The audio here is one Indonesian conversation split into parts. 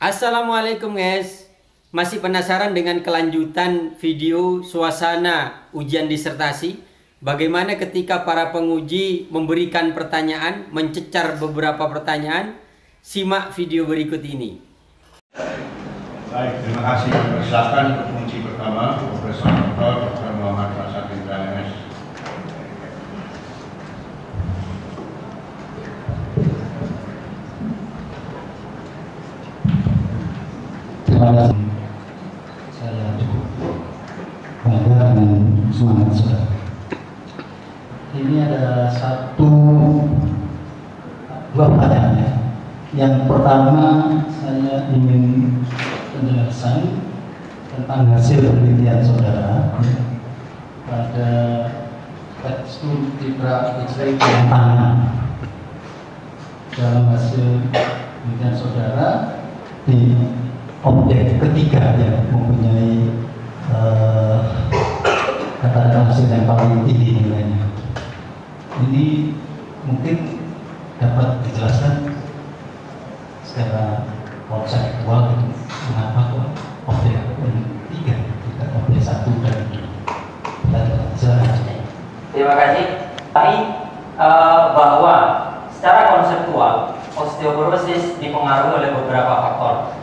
Assalamualaikum guys. Masih penasaran dengan kelanjutan video suasana ujian disertasi? Bagaimana ketika para penguji memberikan pertanyaan, mencecar beberapa pertanyaan? Simak video berikut ini. Baik, terima kasih. Silakan penguji pertama, Profesor Dr. Muhammad Rasadin MS. Terima kasih. Saya cukup bangga dengan semangat saudara. Ini ada dua pertanyaan ya. Yang pertama, saya ingin penjelasan tentang hasil penelitian saudara pada tekstur citra X-ray tangan. Dalam hasil penelitian saudara di objek ketiga yang mempunyai katakan hasil yang paling tinggi nilainya. Ini mungkin dapat dijelaskan secara konseptual itu mengapa kok objek ketiga tidak objek satu dan dua. Terima kasih. Tapi bahwa secara konseptual osteoporosis dipengaruhi oleh beberapa faktor.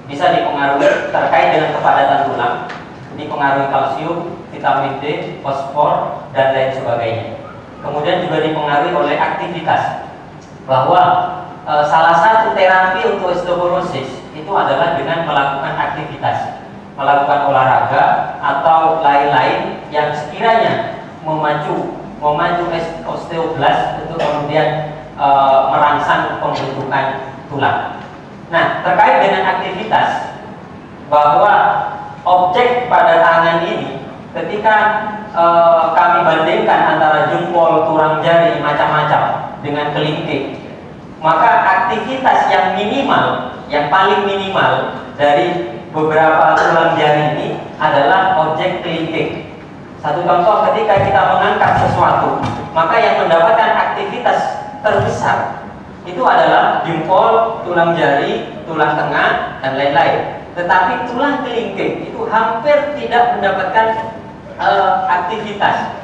Bisa dipengaruhi terkait dengan kepadatan tulang, dipengaruhi kalsium, vitamin D, fosfor, dan lain sebagainya. Kemudian juga dipengaruhi oleh aktivitas, bahwa salah satu terapi untuk osteoporosis itu adalah dengan melakukan aktivitas, melakukan olahraga atau lain-lain yang sekiranya memacu osteoblast untuk kemudian merangsang pembentukan tulang. Nah, terkait dengan aktivitas, bahwa objek pada tangan ini ketika kami bandingkan antara jempol, turang jari, macam-macam dengan kelingking, maka aktivitas yang minimal, yang paling minimal dari beberapa tulang jari ini adalah objek kelingking. Satu contoh, ketika kita mengangkat sesuatu, maka yang mendapatkan aktivitas terbesar itu adalah jempol, tulang jari, tulang tengah, dan lain-lain. Tetapi tulang kelingking itu hampir tidak mendapatkan aktivitas,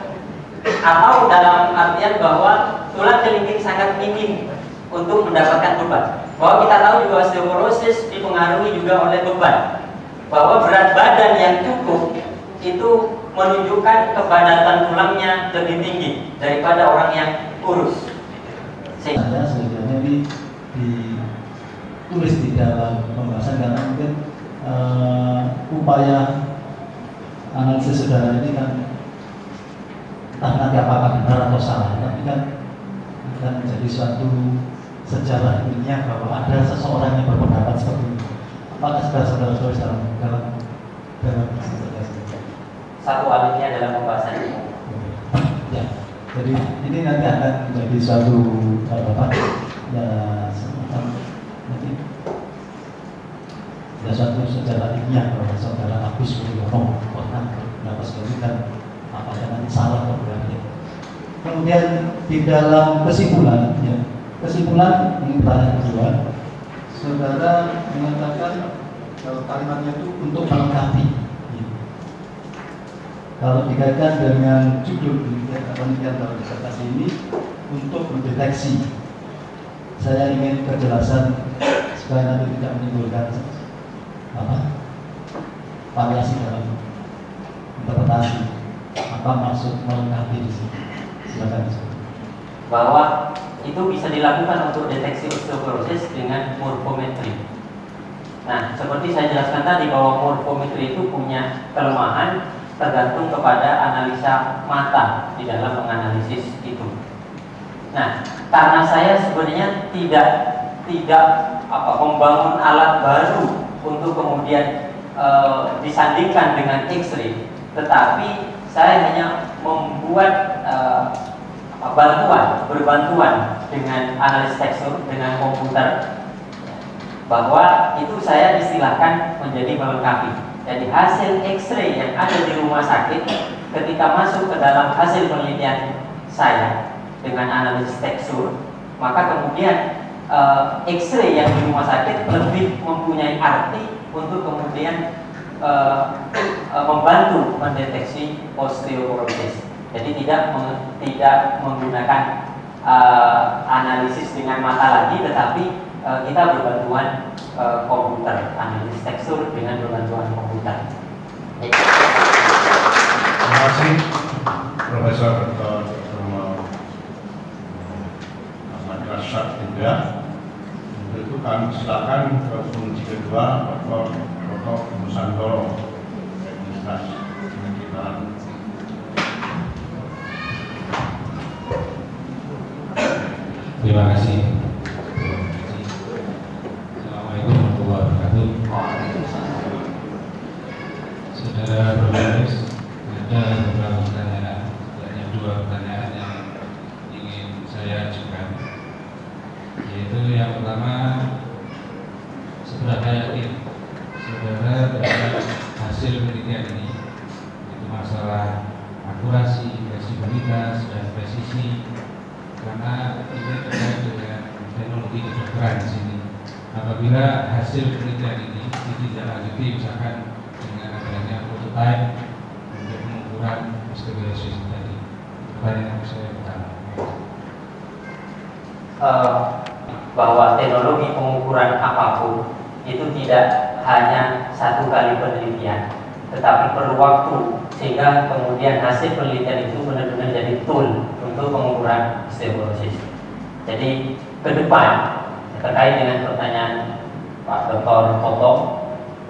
atau dalam artian bahwa tulang kelingking sangat minim untuk mendapatkan beban. Bahwa kita tahu juga osteoporosis dipengaruhi juga oleh beban, bahwa berat badan yang cukup itu menunjukkan kepadatan tulangnya lebih tinggi daripada orang yang kurus. Saya sebenarnya ditulis di dalam pembahasan karena mungkin upaya analisis saudara ini kan entah nanti apakah benar atau salah, tapi kan akan menjadi suatu sejarah ilmiah bahwa ada seseorang yang berpendapat seperti itu. Apakah saudara tulis dalam satu alatnya dalam pembahasan ini? Ya. Jadi ini nanti akan menjadi suatu ya semacam nanti ya suatu sejarah ilmiah bahwa saudara Agus Mulyono pernah berpendapat seperti kan apakah nanti salah atau benar ya. Kemudian di dalam kesimpulan ini pertanyaan kedua, saudara mengatakan kalau kalimatnya itu untuk melengkapi. Kalau dikaitkan dengan judul penelitian dalam disertasi ini untuk mendeteksi, saya ingin kejelasan supaya nanti tidak menimbulkan variasi dalam interpretasi. Apa maksud melengkapi di sini? Silakan. Bahwa itu bisa dilakukan untuk deteksi osteoporosis dengan morfometri. Nah, seperti saya jelaskan tadi bahwa morfometri itu punya kelemahan tergantung kepada analisa mata di dalam menganalisis itu. Nah, karena saya sebenarnya tidak membangun alat baru untuk kemudian disandingkan dengan X-ray, tetapi saya hanya membuat berbantuan dengan analis tekstur dengan komputer, bahwa itu saya istilahkan menjadi melengkapi. Jadi hasil X-ray yang ada di rumah sakit ketika masuk ke dalam hasil penelitian saya dengan analisis tekstur, maka kemudian X-ray yang di rumah sakit lebih mempunyai arti untuk kemudian membantu mendeteksi osteoporosis. Jadi tidak menggunakan analisis dengan mata lagi, tetapi kita berbantuan komputer, analisis tekstur dengan berbantuan komputer. Terima kasih Profesor Dr. Ahmad Rashad Indra. Untuk itu kami silakan ke penguji kedua Dr. Nusantoro, Universitas Pendidikan. Terima kasih. Assalamualaikum warahmatullahi wabarakatuh. Saudara Profesor, ada beberapa pertanyaan, hanya 2 pertanyaan yang ingin saya ajukan. Yaitu yang pertama, seberapa yakin saudara terhadap hasil penelitian ini, itu masalah akurasi, fleksibilitas, dan presisi, karena ini terkait dengan teknologi kedokteran di sini. Apabila hasil penelitian ini ditindaklanjuti misalkan dengan adanya prototipe untuk pengukuran osteoporosis tadi, pertanyaan saya pertama. Bahwa teknologi pengukuran apapun itu tidak hanya 1 kali penelitian, tetapi perlu waktu sehingga kemudian hasil penelitian itu benar-benar jadi tool untuk pengukuran osteoporosis. Jadi ke depan terkait dengan pertanyaan Pak Dr. Toto,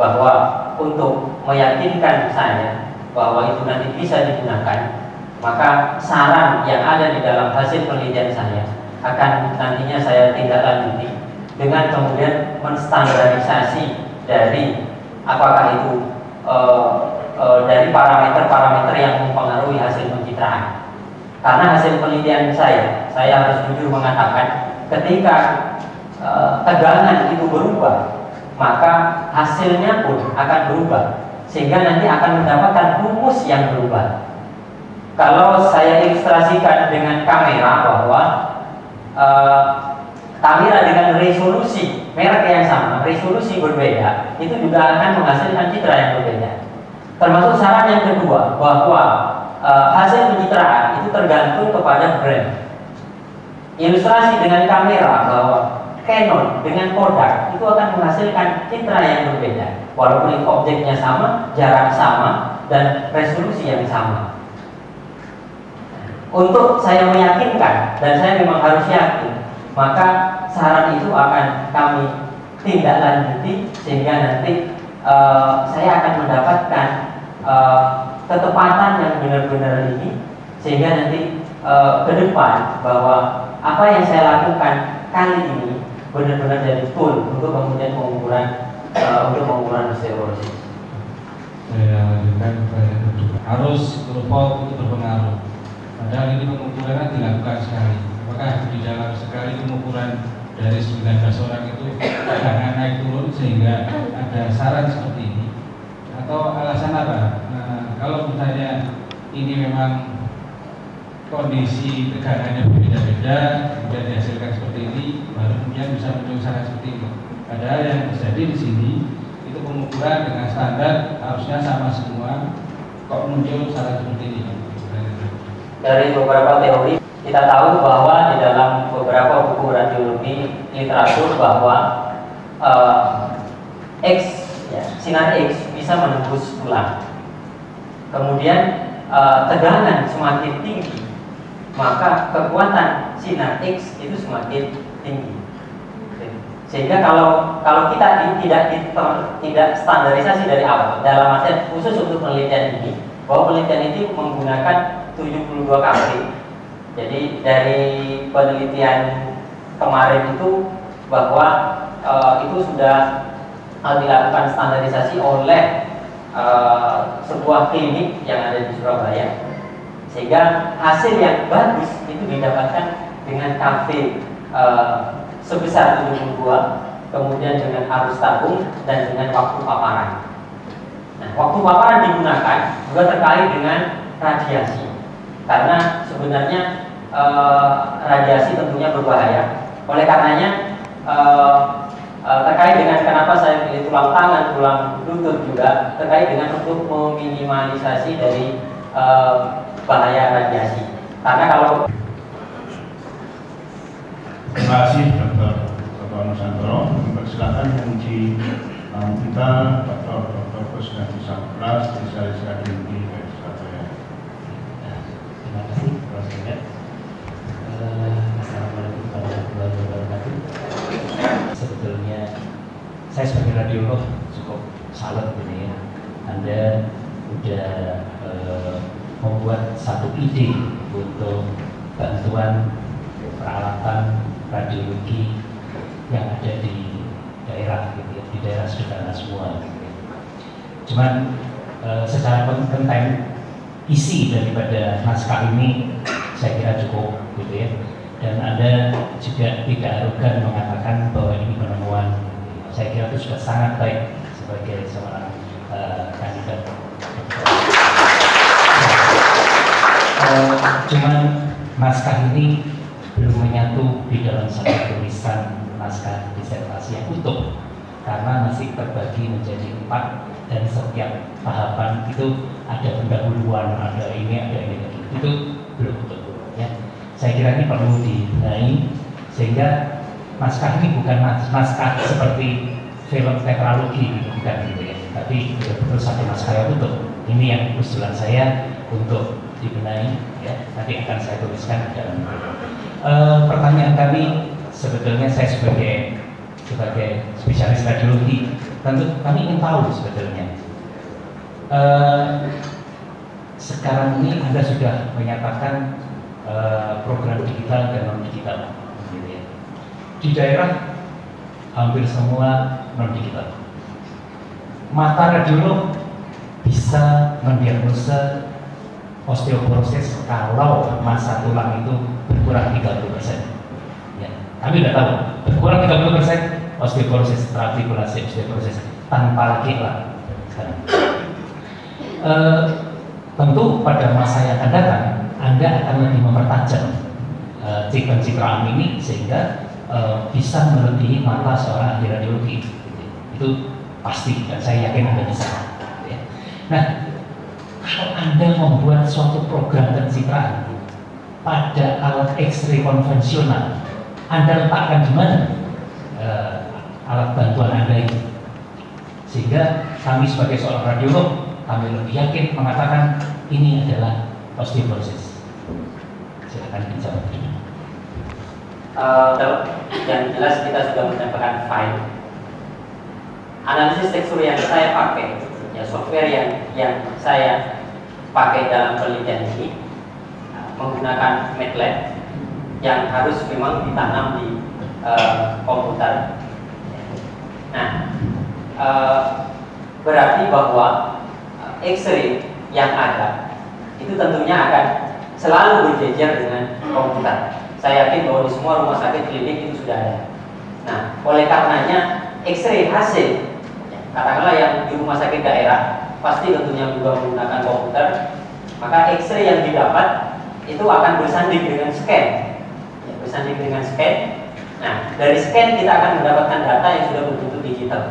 bahwa untuk meyakinkan saya bahwa itu nanti bisa digunakan, maka saran yang ada di dalam hasil penelitian saya akan nantinya saya tindak lanjuti dengan kemudian menstandarisasi dari apakah itu dari parameter-parameter yang mempengaruhi hasil pencitraan. Karena hasil penelitian saya harus jujur mengatakan ketika tegangan itu berubah, maka hasilnya pun akan berubah, sehingga nanti akan mendapatkan rumus yang berubah. Kalau saya ilustrasikan dengan kamera bahwa kamera dengan resolusi merek yang sama, resolusi berbeda, itu juga akan menghasilkan citra yang berbeda. Termasuk saran yang kedua, bahwa hasil pencitraan itu tergantung kepada brand. Ilustrasi dengan kamera bahwa Canon dengan Kodak itu akan menghasilkan citra yang berbeda, walaupun itu objeknya sama, jarak sama, dan resolusi yang sama. Untuk saya meyakinkan, dan saya memang harus yakin, maka saran itu akan kami tindak lanjuti sehingga nanti saya akan mendapatkan ketepatan yang benar-benar ini, sehingga nanti ke depan bahwa apa yang saya lakukan kali ini benar-benar jadi tool untuk kemudian pengukuran osteoporosis. Saya lanjutkan pertanyaan kedua. Arus kurva itu berpengaruh. Padahal ini pengukuran dilakukan sekali. Apakah di dalam sekali pengukuran dari 19 orang itu jangan naik turun sehingga ada saran seperti ini? Atau alasan apa? Nah, kalau misalnya ini memang kondisi tegangannya berbeda-beda, kemudian dihasilkan seperti ini, baru kemudian bisa muncul saran seperti ini. Padahal yang terjadi di sini itu pengukuran dengan standar harusnya sama semua, kok muncul saran seperti ini? Dari beberapa teori kita tahu bahwa di dalam beberapa buku radiologi literatur bahwa sinar X bisa menembus tulang. Kemudian tegangan semakin tinggi, maka kekuatan sinar X itu semakin tinggi. Sehingga kalau kita tidak standarisasi dari awal, dalam artian khusus untuk penelitian ini, bahwa penelitian ini menggunakan 72 kali. Jadi dari penelitian kemarin itu bahwa itu sudah dilakukan standarisasi oleh sebuah klinik yang ada di Surabaya, sehingga hasil yang bagus itu didapatkan dengan KV sebesar 72, kemudian dengan arus tabung dan dengan waktu paparan. Nah, waktu paparan digunakan juga terkait dengan radiasi. Karena sebenarnya radiasi tentunya berbahaya. Oleh karenanya terkait dengan kenapa saya pilih tulang tangan, tulang lutut juga terkait dengan untuk meminimalisasi dari bahaya radiasi. Karena kalau terima kasih Dr. Nusantoro. Persilakan menguji kita Dr. Kusnadi Sapras, spesialis radiologi dari Surabaya. Terima kasih Prof. Demet. Assalamualaikum warahmatullahi wabarakatuh. Sebetulnya saya sebagai radiolog cukup salut ini ya. Anda sudah membuat satu ide untuk bantuan peralatan radiologi yang ada di daerah gitu ya, di daerah sederhana semua gitu ya. Cuman secara konten isi daripada naskah ini saya kira cukup gitu ya, dan Anda juga tidak arogan mengatakan bahwa ini penemuan. Saya kira itu sudah sangat baik sebagai seorang kandidat. Cuman naskah ini belum menyatu di dalam satu tulisan naskah disertasi yang utuh karena masih terbagi menjadi 4 dan setiap tahapan itu ada pendahuluan, ada ini itu belum utuh ya. Saya kira ini perlu dibenahi sehingga naskah ini bukan naskah seperti film tetralogi bukan gitu ya, tapi betul-betul satu naskah yang utuh. Ini yang usulan saya untuk dibenahi ya, nanti akan saya tuliskan dalam pertanyaan kami. Sebetulnya saya sebagai spesialis radiologi, tentu kami ingin tahu sebetulnya sekarang ini Anda sudah menyatakan program digital dan non digital gitu ya. Di daerah hampir semua non digital. Mata radiolog bisa mendiagnosa osteoporosis kalau masa tulang itu berkurang 30%. Ya, kami sudah tahu berkurang 30% osteoporosis, artikulasi osteoporosis tanpa lagi lah sekarang. Tentu pada masa yang akan datang Anda akan lebih mempertajam citraan ini sehingga bisa melebihi mata seorang ahli radiologi. Itu pasti dan saya yakin Anda bisa. Ya. Nah, kalau Anda membuat suatu program pencitraan pada alat X-ray konvensional, Anda letakkan di mana alat bantuan Anda ini? Sehingga kami sebagai seorang radiolog, kami lebih yakin mengatakan ini adalah osteoporosis. Silakan dijawab. Yang jelas kita sudah menyampaikan file. Analisis tekstur yang saya pakai, ya software yang saya pakai dalam penelitian ini menggunakan MATLAB yang harus memang ditanam di komputer. Nah, berarti bahwa X-ray yang ada itu tentunya akan selalu berjejer dengan komputer. Saya yakin bahwa di semua rumah sakit klinik itu sudah ada. Nah, oleh karenanya X-ray hasil, katakanlah yang di rumah sakit daerah pasti tentunya juga menggunakan komputer, maka X-ray yang didapat itu akan bersanding dengan scan, ya, bersanding dengan scan. Nah, dari scan kita akan mendapatkan data yang sudah berbentuk digital.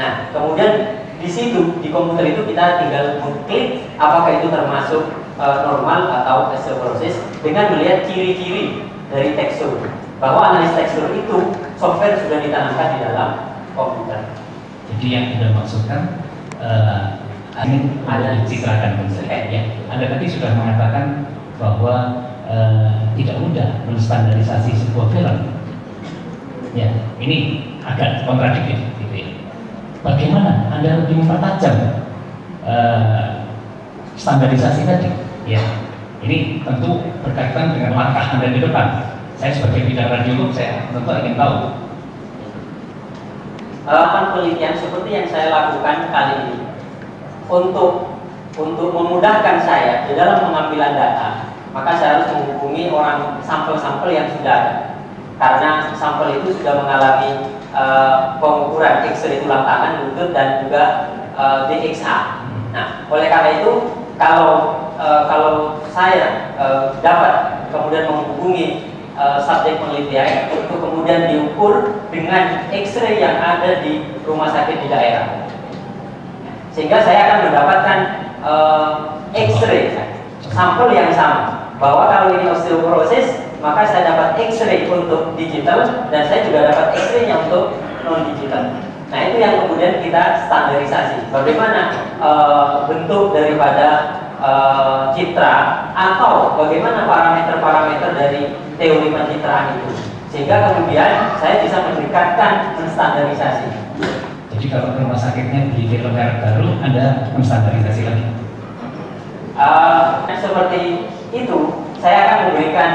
Nah, kemudian di situ di komputer itu kita tinggal mengklik apakah itu termasuk normal atau osteoporosis dengan melihat ciri-ciri dari tekstur. Bahwa analis tekstur itu software sudah ditanamkan di dalam komputer. Jadi yang Anda maksudkan ini ada dicitrakan ya. Anda tadi sudah mengatakan bahwa tidak mudah menstandarisasi sebuah film. Ya, ini agak kontradiktif gitu ya. Bagaimana Anda lebih mempertajam standarisasi tadi? Ya, ini tentu berkaitan dengan langkah Anda di depan. Saya sebagai bidang radiolog, saya tentu ingin tahu. Penelitian seperti yang saya lakukan kali ini untuk memudahkan saya di dalam pengambilan data, maka saya harus menghubungi orang sampel-sampel yang sudah ada. Karena sampel itu sudah mengalami pengukuran X-ray tulang tangan, lutut dan juga DXA. Nah, oleh karena itu kalau saya dapat kemudian menghubungi subjek penelitian untuk kemudian diukur dengan X-ray yang ada di rumah sakit di daerah. Sehingga saya akan mendapatkan X-ray sampel yang sama, bahwa kalau ini osteoporosis maka saya dapat X-ray untuk digital dan saya juga dapat X-ray-nya untuk non digital. Nah, itu yang kemudian kita standarisasi. Bagaimana bentuk daripada citra atau bagaimana parameter-parameter dari teori pencitraan itu, sehingga kemudian saya bisa mendekatkan menstandarisasi. Jadi kalau rumah sakitnya beli film merek baru, Anda menstandarisasi lagi? Seperti itu, saya akan memberikan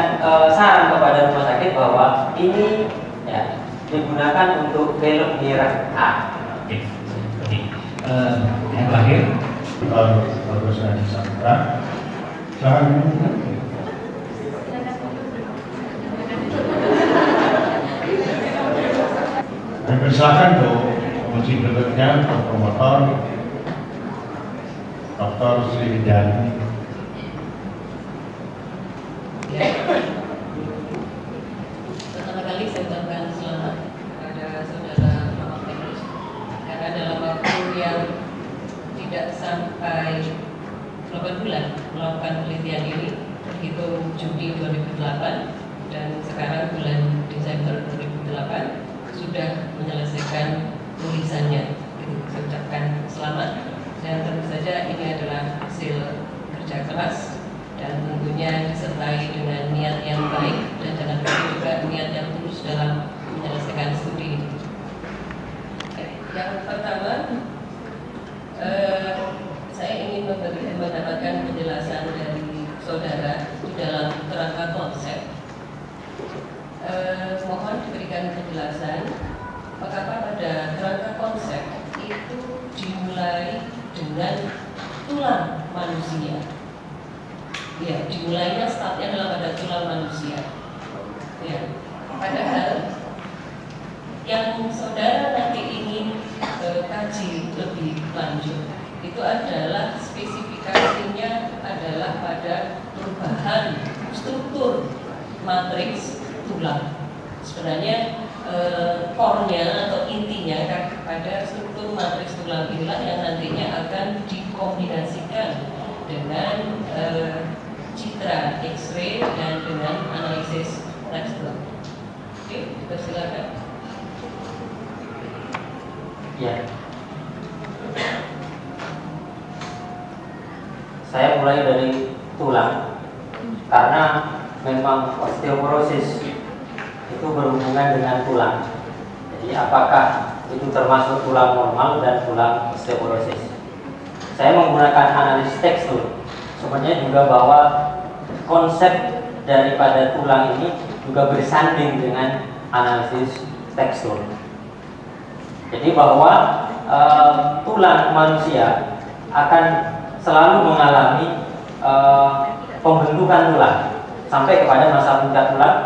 saran kepada rumah sakit bahwa ini ya, digunakan untuk film merek A. Oke. Yang terakhir, kalau saya disampaikan, jangan dipersilakan untuk kunci berikutnya promotor Dr. Sri Widyani. Pertama kali saya ucapkan selamat kepada saudara Muhammad Petrus, karena dalam waktu yang tidak sampai 8 bulan melakukan penelitian ini, terhitung Juni 2008 dan sekarang bulan Desember 2008 sudah menyelesaikan tulisannya. Saya ucapkan selamat, dan tentu saja ini adalah hasil kerja keras dan tentunya disertai dengan niat yang baik, dan jangan lupa juga niat yang tulus dalam menyelesaikan studi ini. Yang pertama, saya ingin mendapatkan penjelasan dari saudara di dalam kerangka konsep. Mohon diberikan penjelasan apakah pada kerangka konsep itu dimulai dengan tulang manusia. Ya, dimulainya startnya adalah pada tulang manusia. Ya, padahal yang saudara nanti ingin kaji lebih lanjut itu adalah spesifikasinya adalah pada perubahan struktur matriks tulang. Sebenarnya core-nya atau intinya pada struktur matriks tulang inilah yang nantinya akan dikombinasikan dengan citra X-ray dan dengan analisis tekstur. Oke, silakan. Ya. Saya mulai dari tulang karena memang osteoporosis itu berhubungan dengan tulang. Jadi apakah itu termasuk tulang normal dan tulang osteoporosis? Saya menggunakan analisis tekstur. Sebenarnya juga bahwa konsep daripada tulang ini juga bersanding dengan analisis tekstur. Jadi bahwa tulang manusia akan selalu mengalami pembentukan tulang sampai kepada masa puncak tulang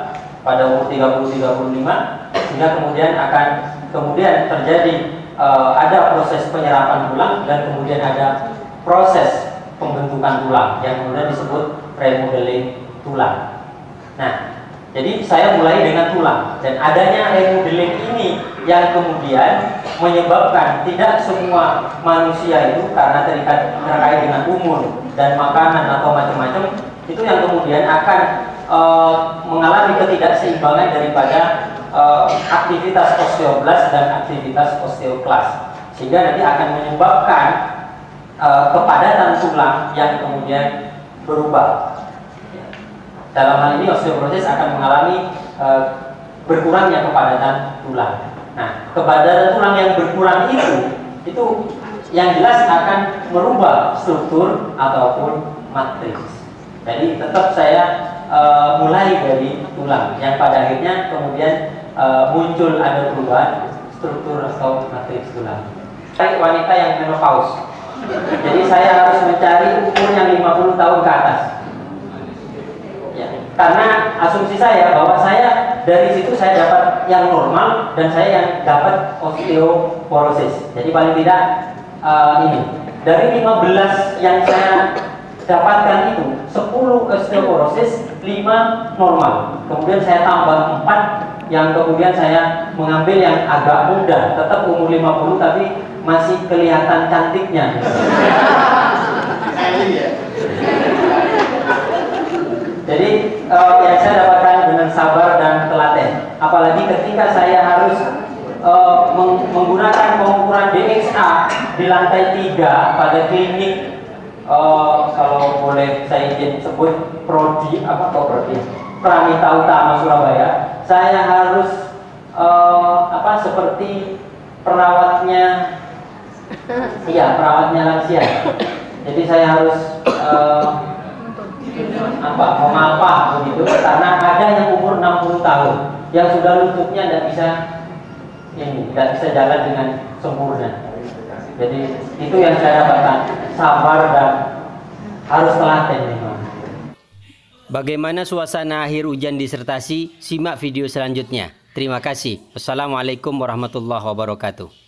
pada umur 30-35, sehingga kemudian terjadi ada proses penyerapan tulang dan kemudian ada proses pembentukan tulang yang kemudian disebut remodeling tulang. Nah, jadi saya mulai dengan tulang, dan adanya remodeling ini yang kemudian menyebabkan tidak semua manusia itu karena terkait dengan umur dan makanan atau macam-macam, itu yang kemudian akan mengalami ketidakseimbangan daripada aktivitas osteoblas dan aktivitas osteoklas, sehingga nanti akan menyebabkan kepadatan tulang yang kemudian berubah. Dalam hal ini osteoporosis akan mengalami berkurangnya kepadatan tulang. Nah, kepadatan tulang yang berkurang itu yang jelas akan merubah struktur ataupun matriks. Jadi tetap saya mulai dari tulang yang pada akhirnya kemudian muncul ada perubahan struktur atau matriks tulang. Saya wanita yang menopause. Jadi saya harus mencari umur yang 50 tahun ke atas. Ya, karena asumsi saya bahwa saya dari situ saya dapat yang normal dan saya yang dapat osteoporosis. Jadi paling tidak ini dari 15 yang saya dapatkan itu 10 osteoporosis, 5 5 normal. Kemudian saya tambah 4 yang kemudian saya mengambil yang agak muda, tetap umur 50 tapi masih kelihatan cantiknya. Jadi yang saya dapatkan dengan sabar dan telaten. Apalagi ketika saya harus menggunakan pengukuran DXA di lantai 3 pada klinik, kalau boleh saya izin sebut Prodi Pramita Utama Surabaya. Saya harus seperti perawatnya lansia. Jadi saya harus memapah begitu, karena ada yang umur 60 tahun yang sudah lututnya tidak bisa jalan dengan sempurna. Jadi itu yang saya dapatkan, sabar dan harus telaten memang. Bagaimana suasana akhir ujian disertasi? Simak video selanjutnya. Terima kasih. Wassalamualaikum warahmatullahi wabarakatuh.